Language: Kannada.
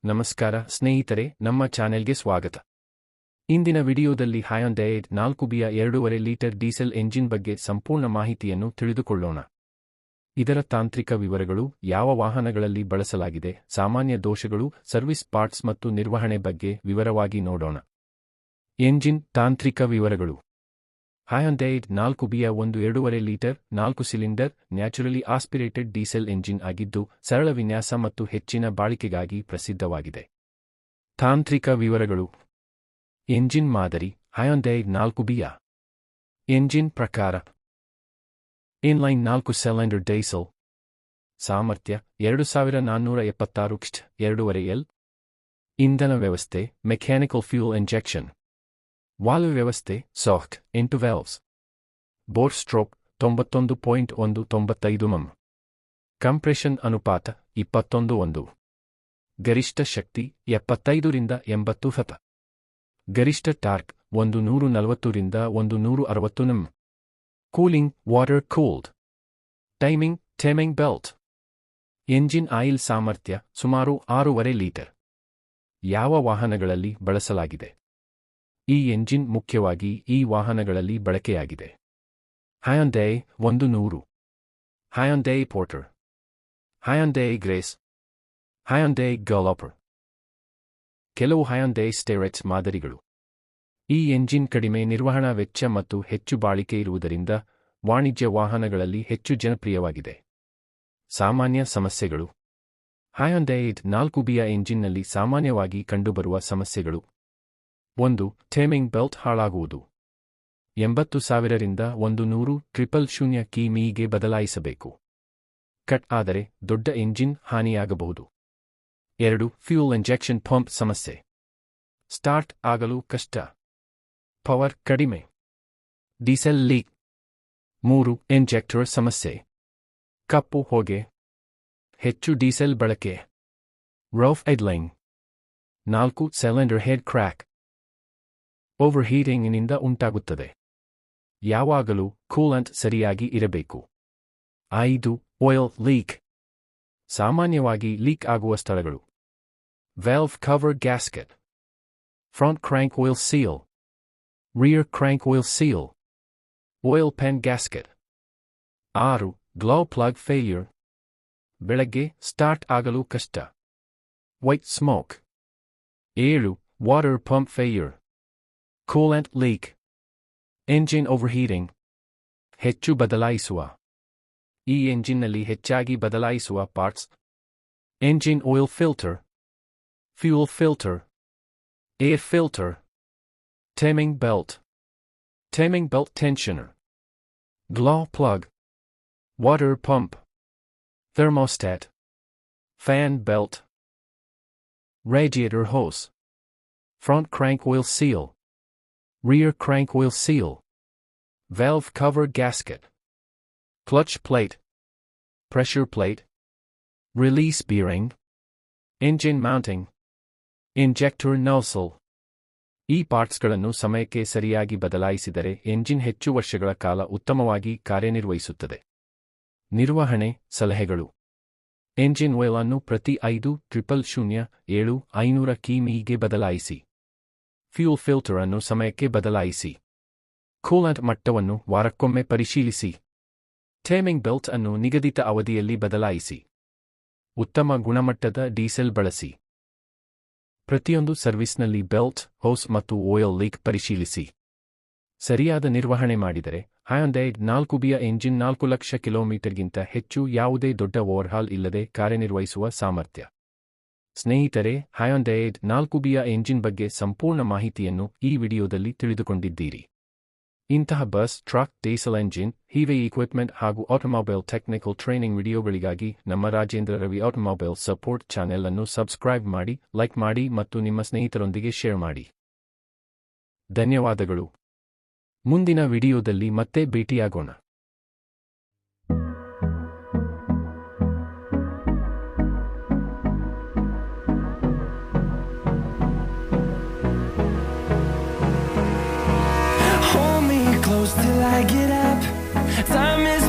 ನಮಸ್ಕಾರ ಸ್ನೇಹಿತರೆ, ನಮ್ಮ ಚಾನೆಲ್ಗೆ ಸ್ವಾಗತ. ಇಂದಿನ ವಿಡಿಯೋದಲ್ಲಿ ಹ್ಯುಂಡೈ 4ಬಿಯ 2.5 ಲೀಟರ್ ಡೀಸೆಲ್ ಎಂಜಿನ್ ಬಗ್ಗೆ ಸಂಪೂರ್ಣ ಮಾಹಿತಿಯನ್ನು ತಿಳಿದುಕೊಳ್ಳೋಣ. ಇದರ ತಾಂತ್ರಿಕ ವಿವರಗಳು, ಯಾವ ವಾಹನಗಳಲ್ಲಿ ಬಳಸಲಾಗಿದೆ, ಸಾಮಾನ್ಯ ದೋಷಗಳು, ಸರ್ವಿಸ್ ಪಾರ್ಟ್ಸ್ ಮತ್ತು ನಿರ್ವಹಣೆ ಬಗ್ಗೆ ವಿವರವಾಗಿ ನೋಡೋಣ. ಎಂಜಿನ್ ತಾಂತ್ರಿಕ ವಿವರಗಳು. ಹ್ಯುಂಡೈ 4ಬಿಯ ಒಂದು 2.5 litre 4 cylinder naturally aspirated diesel engine ಆಗಿದ್ದು, ಸರಳ ವಿನ್ಯಾಸ ಮತ್ತು ಹೆಚ್ಚಿನ ಬಾಳಿಕೆಗಾಗಿ ಪ್ರಸಿದ್ಧವಾಗಿದೆ. ತಾಂತ್ರಿಕ ವಿವರಗಳು. ಎಂಜಿನ್ ಮಾದರಿ. ಹ್ಯುಂಡೈ 4ಬಿಯ ಎಂಜಿನ್ ಪ್ರಕಾರ: ಇನ್ಲೈನ್ 4 ಸಿಲಿಂಡರ್ ಡೀಸೆಲ್. ಸಾಮರ್ಥ್ಯ 2476 ಕಿಲೋವ್ಯಾಟ್, 2.5 L. ಇಂಧನ ವ್ಯವಸ್ಥೆ ಮೆಕ್ಯಾನಿಕಲ್ ಫ್ಯೂಲ್ ಇಂಜೆಕ್ಷನ್. ವಾಲ್ವ್ ವ್ಯವಸ್ಥೆ soft 8 valves. Bore stroke 91.195 mm. Compression ಅನುಪಾತ 21:1. ಗರಿಷ್ಠ ಶಕ್ತಿ 75 ರಿಂದ 80 HP. ಗರಿಷ್ಠ ಟಾರ್ಕ್ 140 ರಿಂದ 160 Nm. Cooling water cooled. Timing belt. Engine oil ಸಾಮರ್ಥ್ಯ ಸುಮಾರು 6.5 ಲೀಟರ್. ಯಾವ ವಾಹನಗಳಲ್ಲಿ ಬಳಸಲಾಗಿದೆ? ಈ ಎಂಜಿನ್ ಮುಖ್ಯವಾಗಿ ಈ ವಾಹನಗಳಲ್ಲಿ ಬಳಕೆಯಾಗಿದೆ: Hyundai 100, Hyundai Porter, Hyundai Grace, Hyundai Galloper. ಕೆಲವು ಹ್ಯುಂಡೈ ಸ್ಟೆರೆಟ್ಸ್ ಮಾದರಿಗಳು. ಈ ಎಂಜಿನ್ ಕಡಿಮೆ ನಿರ್ವಹಣಾ ವೆಚ್ಚ ಮತ್ತು ಹೆಚ್ಚು ಬಾಳಿಕೆ ಇರುವುದರಿಂದ ವಾಣಿಜ್ಯ ವಾಹನಗಳಲ್ಲಿ ಹೆಚ್ಚು ಜನಪ್ರಿಯವಾಗಿದೆ. ಸಾಮಾನ್ಯ ಸಮಸ್ಯೆಗಳು. ಹ್ಯುಂಡೈ 4ಬಿಯ ಎಂಜಿನ್ನಲ್ಲಿ ಸಾಮಾನ್ಯವಾಗಿ ಕಂಡುಬರುವ ಸಮಸ್ಯೆಗಳು: 1. Timing belt ಹಾಳಾಗುವುದು. 80,000 ರಿಂದ 100,000 ಕಿಮೀಗೆ ಬದಲಾಯಿಸಬೇಕು. ಕಟ್ ಆದರೆ ದೊಡ್ಡ ಎಂಜಿನ್ ಹಾನಿಯಾಗಬಹುದು. 2. ಫ್ಯೂಲ್ ಇಂಜೆಕ್ಷನ್ ಪಂಪ್ ಸಮಸ್ಯೆ. ಸ್ಟಾರ್ಟ್ ಆಗಲು ಕಷ್ಟ. ಪವರ್ ಕಡಿಮೆ. Diesel leak. 3. ಇಂಜೆಕ್ಟರ್ ಸಮಸ್ಯೆ. ಕಪ್ಪು ಹೊಗೆ. ಹೆಚ್ಚು ಡೀಸೆಲ್ ಬಳಕೆ. Rough idling. 4. Cylinder head crack. ಓವರ್ಹೀಟಿಂಗ್ನಿಂದ ಉಂಟಾಗುತ್ತದೆ. ಯಾವಾಗಲೂ ಕೂಲಂಟ್ ಸರಿಯಾಗಿ ಇರಬೇಕು. 5. Oil leak. ಸಾಮಾನ್ಯವಾಗಿ ಲೀಕ್ ಆಗುವ ಸ್ಥಳಗಳು: valve cover gasket, front crank oil seal, rear crank oil seal, oil pan gasket. 6. Glow plug failure. ಬೆಳಗ್ಗೆ ಸ್ಟಾರ್ಟ್ ಆಗಲು ಕಷ್ಟ. White smoke. 7. Water pump failure. Coolant leak. Engine overheating. ಹೆಚ್ಚು ಬದಲಾಯಿಸುವ. ಈ ಎಂಜಿನ್ನಲ್ಲಿ ಹೆಚ್ಚಾಗಿ ಬದಲಾಯಿಸುವ parts: engine oil filter, fuel filter, air filter, timing belt tensioner, glow plug, water pump, thermostat, fan belt, radiator hose, front crank oil seal, rear crank wheel seal, valve cover gasket, clutch plate, pressure plate, release bearing, engine mounting, injector nozzle. ಈ ಪಾರ್ಟ್ಸ್ಗಳನ್ನು ಸಮಯಕ್ಕೆ ಸರಿಯಾಗಿ ಬದಲಾಯಿಸಿದರೆ ಎಂಜಿನ್ ಹೆಚ್ಚು ವರ್ಷಗಳ ಕಾಲ ಉತ್ತಮವಾಗಿ ಕಾರ್ಯನಿರ್ವಹಿಸುತ್ತದೆ. ನಿರ್ವಹಣೆ ಸಲಹೆಗಳು: ಎಂಜಿನ್ ಆಯಿಲ್ ಅನ್ನು ಪ್ರತಿ 5,000-7,500 ಕಿಮೀಗೆ ಬದಲಾಯಿಸಿ. ಫ್ಯೂಲ್ ಫಿಲ್ಟರ್ ಅನ್ನು ಸಮಯಕ್ಕೆ ಬದಲಾಯಿಸಿ. ಕೂಲಂಟ್ ಮಟ್ಟವನ್ನು ವಾರಕ್ಕೊಮ್ಮೆ ಪರಿಶೀಲಿಸಿ. ಟೈಮಿಂಗ್ ಬೆಲ್ಟ್ ಅನ್ನು ನಿಗದಿತ ಅವಧಿಯಲ್ಲಿ ಬದಲಾಯಿಸಿ. ಉತ್ತಮ ಗುಣಮಟ್ಟದ ಡೀಸೆಲ್ ಬಳಸಿ. ಪ್ರತಿಯೊಂದು ಸರ್ವಿಸ್ನಲ್ಲಿ ಬೆಲ್ಟ್, ಹೋಸ್ ಮತ್ತು ಆಯಿಲ್ ಲೀಕ್ ಪರಿಶೀಲಿಸಿ. ಸರಿಯಾದ ನಿರ್ವಹಣೆ ಮಾಡಿದರೆ ಹ್ಯುಂಡೈ 4ಬಿಯ ಎಂಜಿನ್ 4 ಲಕ್ಷ ಕಿಲೋಮೀಟರ್ಗಿಂತ ಹೆಚ್ಚು ಯಾವುದೇ ದೊಡ್ಡ ಓವರ್ಹಾಲ್ ಇಲ್ಲದೆ ಕಾರ್ಯನಿರ್ವಹಿಸುವ ಸಾಮರ್ಥ್ಯ. ಸ್ನೇಹಿತರೆ, ಹ್ಯುಂಡೈ 4ಬಿಯ ಎಂಜಿನ್ ಬಗ್ಗೆ ಸಂಪೂರ್ಣ ಮಾಹಿತಿಯನ್ನು ಈ ವಿಡಿಯೋದಲ್ಲಿ ತಿಳಿದುಕೊಂಡಿದ್ದೀರಿ. ಇಂತಹ bus, truck, diesel engine, heavy equipment ಹಾಗೂ ಆಟೋಮೊಬೈಲ್ ಟೆಕ್ನಿಕಲ್ ಟ್ರೈನಿಂಗ್ ವಿಡಿಯೋಗಳಿಗಾಗಿ ನಮ್ಮ Rajendra Ravi automobile support channel ಅನ್ನು ಸಬ್ಸ್ಕ್ರೈಬ್ ಮಾಡಿ, ಲೈಕ್ ಮಾಡಿ ಮತ್ತು ನಿಮ್ಮ ಸ್ನೇಹಿತರೊಂದಿಗೆ ಶೇರ್ ಮಾಡಿ. ಧನ್ಯವಾದಗಳು. ಮುಂದಿನ ವಿಡಿಯೋದಲ್ಲಿ ಮತ್ತೆ ಭೇಟಿಯಾಗೋಣ. Till I get up, time is